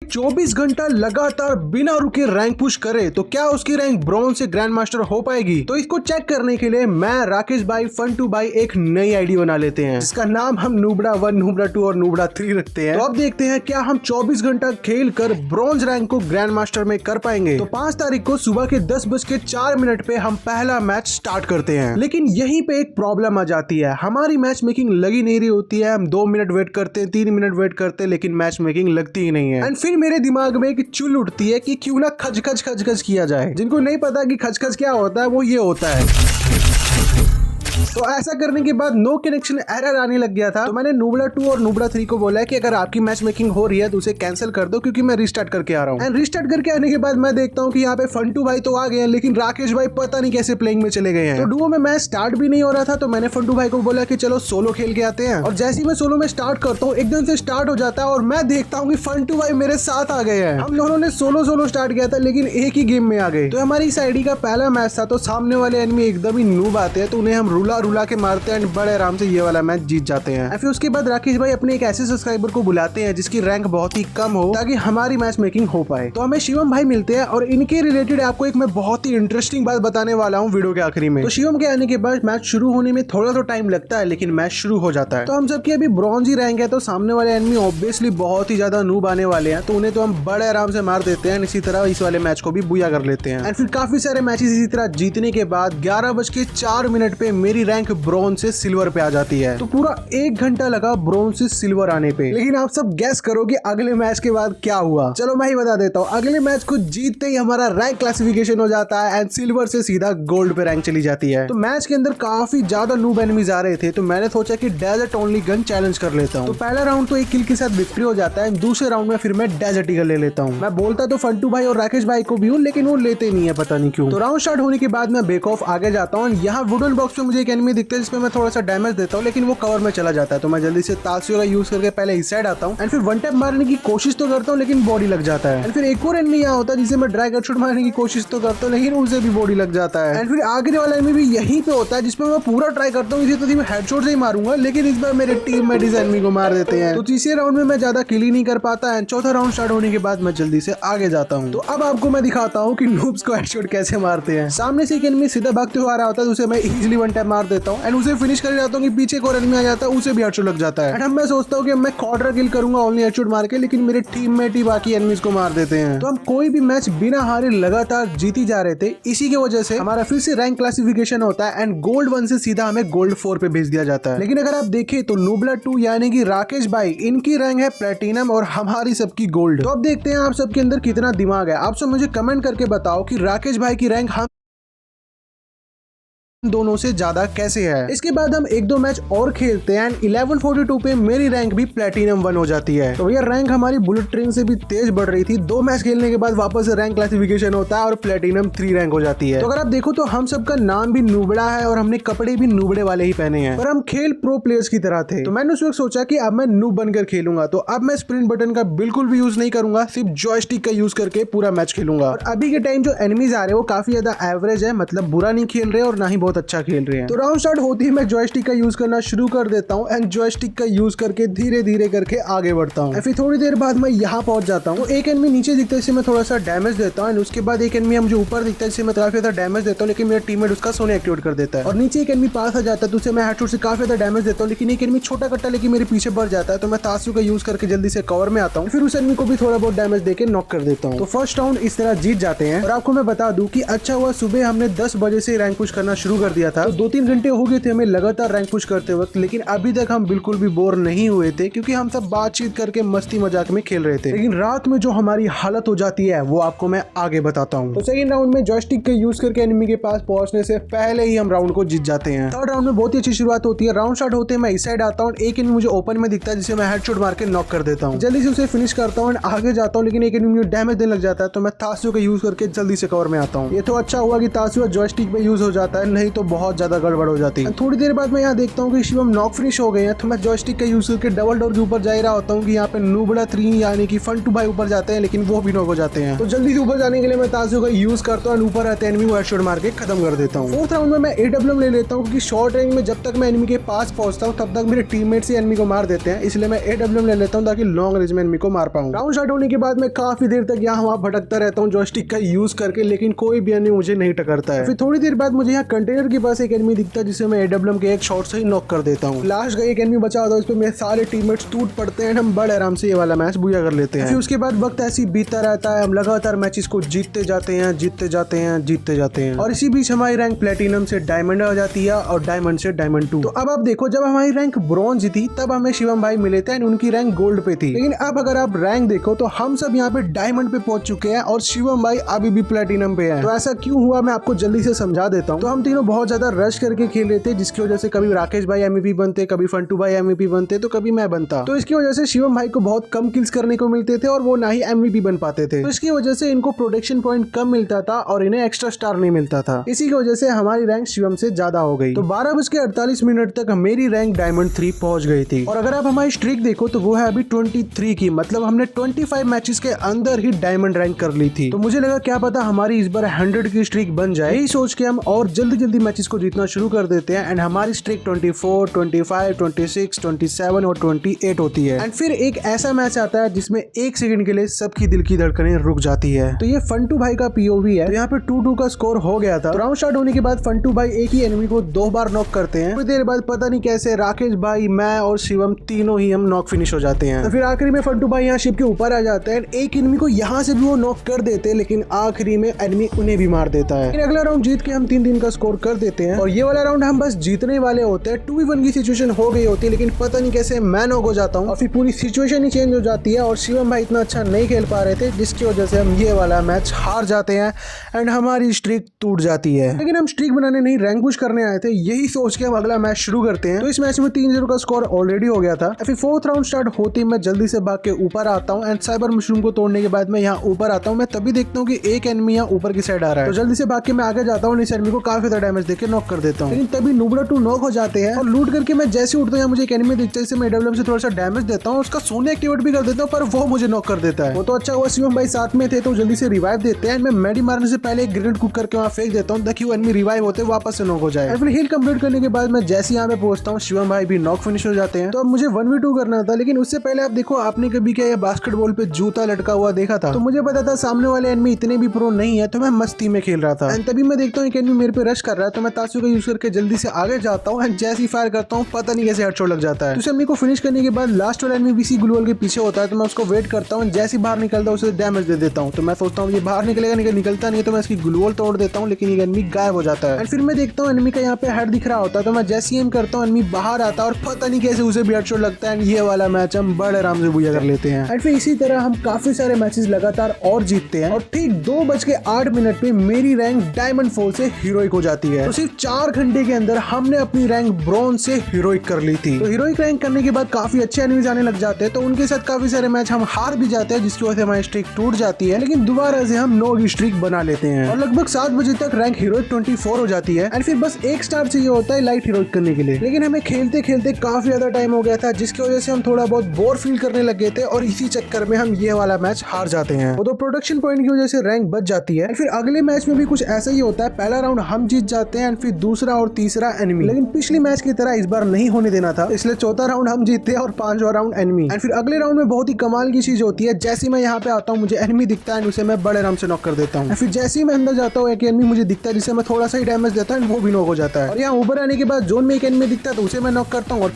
24 घंटा लगातार बिना रुके रैंक पुश करे तो क्या उसकी रैंक ब्रॉन्ज से ग्रैंड मास्टर हो पाएगी? तो इसको चेक करने के लिए मैं राकेश भाई फन2 भाई एक नई आईडी बना लेते हैं जिसका नाम हम नूबड़ा 1, नूबड़ा 2 और नूबड़ा 3 रखते हैं। तो अब देखते हैं क्या हम 24 घंटा खेल कर ब्रॉन्ज रैंक को ग्रैंड मास्टर में कर पाएंगे। तो 5 तारीख को सुबह के 10:04 पे हम पहला मैच स्टार्ट करते हैं। लेकिन यहीं पे एक प्रॉब्लम आ जाती है, हमारी मैच मेकिंग लगी नहीं रही होती है। हम 2 मिनट वेट करते हैं, 3 मिनट वेट करते हैं, लेकिन मैच मेकिंग लगती ही नहीं है। एंड फिर मेरे दिमाग में एक चुल उठती है कि क्यों ना खच खच किया जाए। जिनको नहीं पता कि खच खच क्या होता है वो ये होता है। तो ऐसा करने के बाद नो कनेक्शन एरर आने लग गया था। तो मैंने नूबड़ा 2 और नूबड़ा 3 को बोला कि अगर आपकी मैच मेकिंग हो रही है तो उसे कैंसिल कर दो क्योंकि मैं रिस्टार्ट करके आ रहा हूँ। एंड रिस्टार्ट करके आने के बाद मैं देखता हूँ कि यहाँ पे फन2 भाई तो आ गए हैं, लेकिन राकेश भाई पता नहीं कैसे प्लेइंग में चले गए हैं। तो डुओ में मैच स्टार्ट भी नहीं हो रहा था। तो मैंने फन2 भाई को बोला कि चलो सोलो खेल के आते हैं। और जैसे ही मैं सोलो में स्टार्ट करता हूँ एकदम से स्टार्ट हो जाता है और मैं देखता हूँ कि फन2 भाई मेरे साथ आ गए हैं। हम दोनों ने सोलो स्टार्ट किया था लेकिन एक ही गेम में आ गए। तो हमारी इस आईडी का पहला मैच था। तो सामने वाले एनिमी एकदम ही नूब आते हैं तो उन्हें हम रुला के मारते हैं, बड़े आराम से ये वाला मैच जीत जाते हैं। फिर उसके बाद राकेश भाई अपने एक ऐसे सब्सक्राइबर को बुलाते हैं जिसकी रैंक बहुत ही कम हो ताकि हमारी मैच मेकिंग हो पाए। तो हमें शिवम भाई मिलते हैं और इनके रिलेटेड आपको एक मैं बहुत ही इंटरेस्टिंग बात बताने वाला हूँ वीडियो के आखिरी में। तो शिवम के आने के बाद मैच शुरू होने में थोड़ा तो टाइम लगता है लेकिन मैच शुरू हो जाता है। तो हम सबकी अभी ब्रॉन्ज ही रैंक है तो सामने वाले एनिमी ऑब्वियसली बहुत ही ज्यादा नूब आने वाले हैं तो उन्हें तो हम बड़े आराम से मार देते हैं। इसी तरह इस वाले मैच को भी बुया कर लेते हैं। फिर काफी सारे मैचेस इसी तरह जीतने के बाद 11:04 पे मेरी रैंक ब्रॉन्ज से सिल्वर पे आ जाती है। तो पूरा 1 घंटा लगा ब्रॉन्ज से सिल्वर आने पे। लेकिन आप सब गैस करो कि अगले मैच के बाद क्या हुआ। चलो मैं ही बता देता हूँ। अगले मैच को जीतते ही हमारा रैंक क्लासिफिकेशन हो जाता है एंड सिल्वर से सीधा गोल्ड पे रैंक चली जाती है। तो मैच के अंदर काफी ज्यादा नूब एनिमीज आ रहे थे तो मैंने सोचा कि डेजर्ट ओनली गन चैलेंज कर लेता हूँ। तो पहला राउंड तो 1 किल के साथ विक्ट्री हो जाता है। दूसरे राउंड में फिर मैं डेजर्ट ईगल ले लेता हूँ। मैं बोलता तो फन2 भाई और राकेश भाई को भी हूँ लेकिन वो लेते नहीं है, पता नहीं क्यों। तो राउंड स्टार्ट होने के बाद मैं बेक ऑफ आगे जाता हूँ। यहाँ वुडन बॉक्स पे मुझे एक एनिमी दिखता है जिसमें मैं थोड़ा सा डैमेज देता हूँ लेकिन वो कवर में चला जाता है। तो मैं जल्दी से तासियो का यूज करके पहले इस साइड आता हूँ एंड फिर वन टैप मारने की कोशिश तो करता हूँ लेकिन बॉडी लग जाता है। एंड फिर एक और एनिमी यहाँ होता है जिसे मैं ड्रैग हेडशॉट मारने की कोशिश तो करता हूँ लेकिन उसे भी बॉडी लग जाता है। एंड फिर आगे वाला एनिमी भी यहीं पे होता है जिसमें मैं पूरा ट्राई करता हूँ इसे तो मैं हेडशॉट से ही मारूंगा लेकिन इस बार मेरे टीम में इस एनिमी को मार देते हैं। तो तीसरे राउंड में मैं ज्यादा किल ही नहीं कर पाता एंड चौथा राउंड स्टार्ट होने के बाद मैं जल्दी से आगे जाता हूँ। तो अब आपको मैं दिखाता हूँ कि नूब्स को हेडशॉट कैसे मारते हैं। सामने से एक एनिमी सीधा भागते हुए आ रहा होता है उसे मैं इजीली वन टैप मार देता हूँ एंड उसे फिनिश कर जाता हूँ कि पीछे को एनिमी आ जाता है उसे भी हेडशॉट लग जाता है। एंड मैं सोचता हूँ कि मैं क्वार्टर किल करूंगा ओनली हेडशॉट मार के, लेकिन मेरे टीममेट ही बाकी एनिमीज को मार देते हैं। तो हम कोई भी मैच बिना हारे लगातार जीती जा रहे थे। इसी की वजह से हमारा फिर से रैंक क्लासिफिकेशन होता है एंड गोल्ड 1 से सीधा हमें गोल्ड 4 पे भेज दिया जाता है। लेकिन अगर आप देखें तो नूबड़ा 2 यानी कि राकेश भाई इनकी रैंक है प्लेटिनम और हमारी सबकी गोल्ड। तो अब देखते हैं आप सबके अंदर कितना दिमाग है। आप सब मुझे कमेंट करके बताओ कि राकेश भाई की रैंक हम दोनों से ज्यादा कैसे है। इसके बाद हम 1-2 मैच और खेलते हैं एंड 1142 पे मेरी रैंक भी प्लेटिनम 1 हो जाती है। तो ये रैंक हमारी बुलेट ट्रेन से भी तेज बढ़ रही थी। 2 मैच खेलने के बाद वापस रैंक क्लासिफिकेशन होता है और प्लेटिनम 3 रैंक हो जाती है। तो अगर आप देखो तो हम सबका नाम भी नूबड़ा है और हमने कपड़े भी नूबड़े वाले ही पहने हैं, पर हम खेल प्रो प्लेयर्स की तरह थे। तो मैंने उस वक्त सोचा कि अब मैं नूब बनकर खेलूंगा। तो अब मैं स्प्रिंट बटन का बिल्कुल भी यूज नहीं करूंगा, सिर्फ जॉयस्टिक का यूज करके पूरा मैच खेलूंगा। और अभी के टाइम जो एनिमीज आ रहे हैं वो काफी ज्यादा एवरेज है, मतलब बुरा नहीं खेल रहे और ना ही बहुत अच्छा खेल रहे हैं। तो राउंड स्टार्ट होते ही मैं जॉयस्टिक का यूज करना शुरू कर देता हूँ एंड जॉयस्टिक का यूज करके धीरे धीरे करके आगे बढ़ता हूँ। फिर थोड़ी देर बाद मैं यहाँ पहुंच जाता हूँ। तो एक एनिमी नीचे दिखता है जिसे मैं थोड़ा सा डैमेज देता हूँ। उसके बाद एक एनिमी मुझे ऊपर दिखता है जिसे मैं काफी ज्यादा डैमेज देता हूँ लेकिन मेरा टीममेट उसका सोने एक्टिवेट कर देता है। और नीचे एक एनिमी पास आ जाता है तो उसे मैं हेडशॉट से काफी ज्यादा डैमेज देता हूँ लेकिन एक एनिमी छोटा कट्टा लेकिन मेरे पीछे बढ़ जाता है। तो मैं तासियो का यूज करके जल्दी से कवर में आता हूँ। फिर उस एनिमी को भी थोड़ा बहुत डैमेज देके नॉक कर देता हूँ। तो फर्स्ट राउंड इस तरह जीत जाते हैं। और आपको मैं बता दूं कि अच्छा हुआ सुबह हमने 10 बजे से रैंक पुश करना शुरू कर दिया था। तो 2-3 घंटे हो गए थे हमें लगातार रैंक पुश करते वक्त, लेकिन अभी तक हम बिल्कुल भी बोर नहीं हुए थे क्योंकि हम सब बातचीत करके मस्ती मजाक में खेल रहे थे। लेकिन रात में जो हमारी हालत हो जाती है वो आपको मैं आगे बताता हूँ। तो सेकंड राउंड में जॉयस्टिक का यूज करके एनिमी के पास पहुंचने से पहले ही हम राउंड को जीत जाते हैं। थर्ड राउंड में बहुत ही अच्छी शुरुआत होती है। राउंड स्टार्ट होते हैं मैं इस साइड आता हूँ। एक एनिमी मुझे ओपन में दिखता है जिसे मैं हेडशॉट मार के नॉक कर देता हूँ। जल्दी से उसे फिनिश करता हूँ, आगे जाता हूँ लेकिन एक एनिमी मुझे डैमेज देने लग जाता है। तो मैं तासियो का यूज करके जल्दी से कवर में आता हूँ। ये तो अच्छा हुआ कि तासियो जॉयस्टिक पे यूज हो जाता है, नहीं गई तो बहुत ज्यादा गड़बड़ हो जाती है। थोड़ी देर बाद मैं यहाँ देखता हूँ कि शिवम नॉक फिनिश हो गए हैं, तो मैं जॉयस्टिक का यूज करके डबल डोर के ऊपर जा रहा होता हूँ कि यहाँ पे नूबड़ा 3 यानी कि फंटू भाई ऊपर जाते हैं, लेकिन वो भी नॉक हो जाते हैं। तो जल्दी से ऊपर जाने के लिए मैं ताजू का यूज करता हूँ, ऊपर आते एनिमी को हेडशॉट मार के खत्म कर देता हूँ। फोर्थ राउंड में मैं AWM ले लेता हूँ क्योंकि शॉर्ट रेंज में जब तक मैं एनिमी के पास पहुंचता हूँ तब तक मेरे टीममेट से एनिमी को मार देते हैं, इसलिए मैं AWM ले लेता हूँ ताकि लॉन्ग रेंज में एनिमी को मार पाऊँ। राउंड स्टार्ट होने के बाद मैं काफी देर तक यहाँ वहाँ भटकता रहता हूँ जॉयस्टिक का यूज करके, लेकिन कोई भी एनिमी मुझे नहीं टकरता है। फिर थोड़ी देर बाद मुझे यहाँ कंटेनर के पास एक एनिमी दिखता है जिसे मैं AWM के एक शॉट से ही नॉक कर देता हूँ। लास्ट का एक एनिमी बचा होता है, उस पर मेरे सारे टीममेट्स टूट पड़ते हैं, हम बड़े आराम से ये वाला मैच बुया कर लेते हैं। फिर उसके बाद वक्त ऐसी बीतता रहता है, हम लगातार मैचेस को जीतते जाते हैं, जीतते जाते हैं, जीतते जाते हैं, और इसी बीच हमारी रैंक प्लेटिनम से डायमंड हो जाती है और डायमंड से डायमंड 2। तो अब आप देखो, जब हमारी रैंक ब्रॉन्ज थी तब हमें शिवम भाई मिले थे, उनकी रैंक गोल्ड पे थी, लेकिन अब अगर आप रैंक देखो तो हम सब यहाँ पे डायमंड पे पहुंच चुके हैं और शिवम भाई अभी भी प्लेटिनम पे है। तो ऐसा क्यों हुआ मैं आपको जल्दी से समझा देता हूँ। तो हम तीनों बहुत ज्यादा रश करके खेल रहे थे, जिसकी वजह से कभी राकेश भाई MVP बनते, कभी फंटू भाई MVP बनते, तो कभी मैं बनता। तो इसकी वजह से शिवम भाई को बहुत कम किल्स करने को मिलते थे और वो ना ही MVP बन पाते थे। तो इसकी वजह से इनको प्रोटेक्शन पॉइंट कम मिलता था और इन्हें एक्स्ट्रा स्टार नहीं मिलता था। इसी की वजह से हमारी रैंक शिवम से ज्यादा हो गई। तो 12:48 तक मेरी रैंक डायमंड 3 पहुंच गई थी। और अगर आप हमारी स्ट्रीक देखो तो वो है अभी 23 की, मतलब हमने 25 मैचेस के अंदर ही डायमंड रैंक कर ली थी। तो मुझे लगा क्या पता हमारी इस बार 100 की स्ट्रीक बन जाए, यही सोच के हम और जल्दी मैचेस को जीतना शुरू कर देते हैं। एंड हमारी स्ट्रीक 24, 25, 26, 27 और 28 होती है। एंड फिर एक ऐसा मैच आता है जिसमें 1 सेकंड के लिए सबकी दिल की धड़कनें रुक जाती है। तो ये फंटू भाई का POV है। तो यहाँ पे 2-2 का स्कोर हो गया था। राउंड स्टार्ट होने के बाद फंटू भाई एक ही एनिमी को 2 बार नॉक करते हैं। कुछ देर बाद पता नहीं कैसे राकेश भाई, मैं और शिवम तीनों ही हम नॉक फिनिश हो जाते हैं। तो फिर आखिरी में फंटू भाई यहाँ शिप के ऊपर आ जाते हैं। एक एनिमी को यहाँ से भी वो नॉक कर देते हैं, लेकिन आखिरी में एनिमी उन्हें भी मार देता है। फिर अगला राउंड जीत के हम 3-3 का स्कोर कर देते हैं और ये वाला राउंड हम बस जीतने वाले होते हैं। 2v1 की सिचुएशन हो गई होती है, लेकिन पता नहीं कैसे मैं नॉक हो जाता हूँ और फिर पूरी सिचुएशन ही चेंज हो जाती है और शिवम भाई इतना अच्छा नहीं खेल पा रहे थे, जिसकी वजह से हम ये वाला मैच हार जाते हैं एंड हमारी स्ट्रीक टूट जाती है। लेकिन हम स्ट्रीक बनाने नहीं, रैंक पुश करने आए थे, यही सोच के हम अगला मैच शुरू करते हैं। तो इस मैच में 3-0 का स्कोर ऑलरेडी हो गया था। फिर 4th राउंड स्टार्ट होते ही मैं जल्दी से भाग के ऊपर आता हूँ एंड साइबर मशरूम को तोड़ने के बाद मैं यहाँ ऊपर आता हूँ। मैं तभी देखता हूँ कि एक एनिमी यहाँ ऊपर की साइड आ रहा है, तो जल्दी से भाग के मैं आगे जाता हूँ, इस एनिमी को काफी ज्यादा डैमेज देके नॉक कर देता हूँ। लेकिन तभी नूबड़ा 2 नॉक हो जाते हैं और लूट करके मैं जैसे उठता हूँ मुझे एक एनिमी दिखता है, जिसे मैं AWM से थोड़ा सा डैमेज देता हूँ, उसका सोने एक्टिवेट भी कर देता हूँ, पर वो मुझे नॉक कर देता है। वो तो अच्छा हुआ शिवम भाई साथ में थे तो जल्दी से रिवाइव देते हैं। मैं मेडी मारने से पहले एक ग्रेनेड कुक करके वहाँ फेंक देता हूँ ताकि वो एनिमी रिवाइव होते वापस से नॉक हो जाए। फिर हील कंप्लीट करने के बाद मैं जैसे यहाँ पे पहुंचता हूँ शिवम भाई भी नॉक फिनिश हो जाते हैं। तो अब मुझे 1v2 करना था, लेकिन उससे पहले आप देखो, आपने कभी क्या ये बास्केटबॉल पे जूता लटका हुआ देखा था? तो मुझे पता था सामने वाले एनिमी इतने भी प्रो नहीं है, तो मैं मस्ती में खेल रहा था। एंड तभी मैं देखता हूँ एक एनिमी मेरे पे रश कर रहा है, तो मैं तासु का यूज करके जल्दी से आगे जाता हूँ एंड जैसे ही फायर करता हूँ पता नहीं कैसे हेडशॉट लग जाता है। तो एनिमी को फिनिश करने के बाद लास्ट वाला एनिमी BC ग्लूवॉल के पीछे होता है, तो मैं उसको वेट करता हूँ, जैसे ही बाहर निकलता हूँ उसे डैमेज दे देता हूँ। तो मैं सोचता हूँ ये बाहर निकलेगा, निकलता नहीं, तो मैं इसकी ग्लूवॉल तोड़ देता हूँ, लेकिन ये एनिमी गायब हो जाता है। एंड फिर मैं देखता हूँ एनिमी का यहाँ पे हेड दिख रहा होता है, तो मैं जैसे ही एम करता हूँ एनिमी बाहर आता है और पता नहीं कैसे उसे भी हेडशॉट लगता है। ये वाला मैच हम बड़े आराम से बुया कर लेते हैं। एंड फिर इसी तरह हम काफी सारे मैचेस लगातार और जीतते हैं और ठीक 2:08 पे मेरी रैंक डायमंड 4 से हीरोइक हो जाती है। तो सिर्फ 4 घंटे के अंदर हमने अपनी रैंक ब्रॉन्ज से हीरोइक कर ली थी। तो हीरोइक रैंक करने के बाद काफी अच्छे एनिमीज आने लग जाते हैं, तो उनके साथ काफी सारे मैच हम हार भी जाते हैं, जिसकी वजह से हमारी स्ट्रीक टूट जाती है। लेकिन दोबारा से हम 9 की स्ट्रीक बना लेते हैं और लगभग 7 बजे तक रैंक हीरोइक 24 हो जाती है। एंड फिर बस 1 स्टार चाहिए होता है लाइट हीरोइक करने के लिए, लेकिन हमें खेलते खेलते काफी ज्यादा टाइम हो गया था, जिसकी वजह से हम थोड़ा बहुत बोर फील करने लग गए थे और इसी चक्कर में हम ये वाला मैच हार जाते हैं। वो तो प्रोडक्शन पॉइंट की वजह से रैंक बच जाती है। फिर अगले मैच में भी कुछ ऐसा ही होता है, पहला राउंड हम जीत जाते हैं, फिर दूसरा और तीसरा एनिमी। लेकिन पिछली मैच की तरह इस बार नहीं होने देना था, इसलिए चौथा राउंड हम जीतते हैं और 5वां राउंड एनिमी। एंड फिर अगले राउंड में बहुत ही कमाल की चीज होती है, जैसे मैं यहाँ पे आता हूँ मुझे एनिमी दिखता है, उसे मैं बड़े आराम से नॉक कर देता हूँ। फिर जैसे ही मैं अंदर जाता हूँ एक एनिमी मुझे दिखता है, जिसे मैं थोड़ा सा ही डैमेज देता हूँ, वो भी नॉक हो जाता है। और यहाँ ऊपर आने के बाद जोन में एक एनिमी दिखता है, तो उसे मैं नॉक करता हूँ और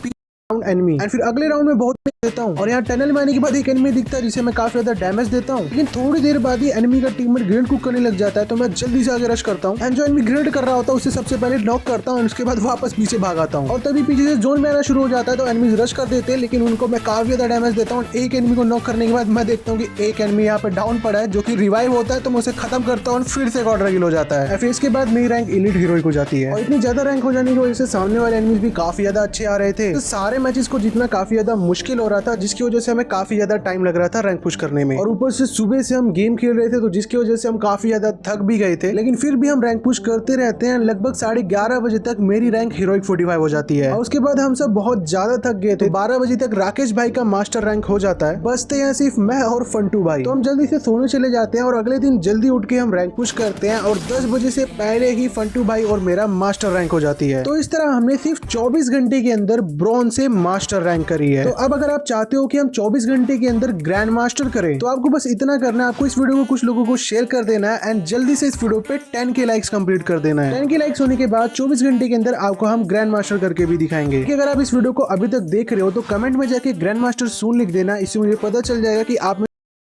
राउंड एनिमी। एंड फिर अगले राउंड में बहुत देता हूँ और यहाँ टनल में आने के बाद एक एनिमी दिखता है, जिसे मैं काफी ज्यादा डैमेज देता हूँ। लेकिन थोड़ी देर बाद ही एनिमी का टीममेट ग्रेनेड कुक करने लग जाता है, तो मैं जल्दी से आगे रश करता हूँ एंड जो एनिमी ग्रेनेड कर रहा होता है उसे सबसे पहले नॉक करता हूँ, उसके बाद वापस पीछे भाग आता हूँ और तभी पीछे से जोन में आना शुरू हो जाता है, तो एनिमीज रश कर देते हैं, लेकिन उनको मैं काफी ज्यादा डैमेज देता हूँ। एक एनिमी को नॉक करने के बाद मैं देखता हूँ कि एक एनिमी यहाँ पे डाउन पड़ा है, जो कि रिवाइव होता है, तो मैं उसे खत्म करता हूँ, फिर से ऑर्डर किल हो जाता है। फिर इसके बाद मेरी रैंक एलीट हीरोइक हो जाती है और इतनी ज्यादा रैंक हो जाने की वजह से सामने वाले एनिमीज भी काफी ज्यादा अच्छे आ रहे थे। तो सारे मैच मैचेस को जीतना काफी ज्यादा मुश्किल हो रहा था, जिसकी वजह से हमें काफी ज्यादा टाइम लग रहा था रैंक पुश करने में। और ऊपर से सुबह से हम गेम खेल रहे थे, तो जिसकी वजह से हम काफी ज्यादा थक भी गए थे, लेकिन फिर भी हम रैंक पुश करते रहते हैं। लगभग 11:30 बजे तक मेरी रैंक हीरोइक 45 हो जाती है और उसके बाद हम सब बहुत ज्यादा थक गए थे। 12 बजे तक राकेश भाई का मास्टर रैंक हो जाता है, बचते हैं सिर्फ मैं और फंटू भाई। तो हम जल्दी से सोने चले जाते हैं और अगले दिन जल्दी उठ के हम रैंक पुश करते हैं और 10 बजे से पहले ही फंटू भाई और मेरा मास्टर रैंक हो जाती है। तो इस तरह हमने सिर्फ 24 घंटे के अंदर ब्रॉन्ज से मास्टर रैंक करी है। तो अब अगर आप चाहते हो कि हम 24 घंटे के अंदर ग्रैंड मास्टर करें, तो आपको बस इतना करना है, आपको इस वीडियो को कुछ लोगों को शेयर कर देना है एंड जल्दी से इस वीडियो पे 10K लाइक्स कंप्लीट कर देना है। 10K लाइक्स होने के बाद 24 घंटे के अंदर आपको हम ग्रैंड मास्टर करके भी दिखाएंगे। कि अगर आप इस वीडियो को अभी तक देख रहे हो तो कमेंट में जाके ग्रैंड मास्टर सून लिख देना, इससे मुझे पता चल जाएगा कि आप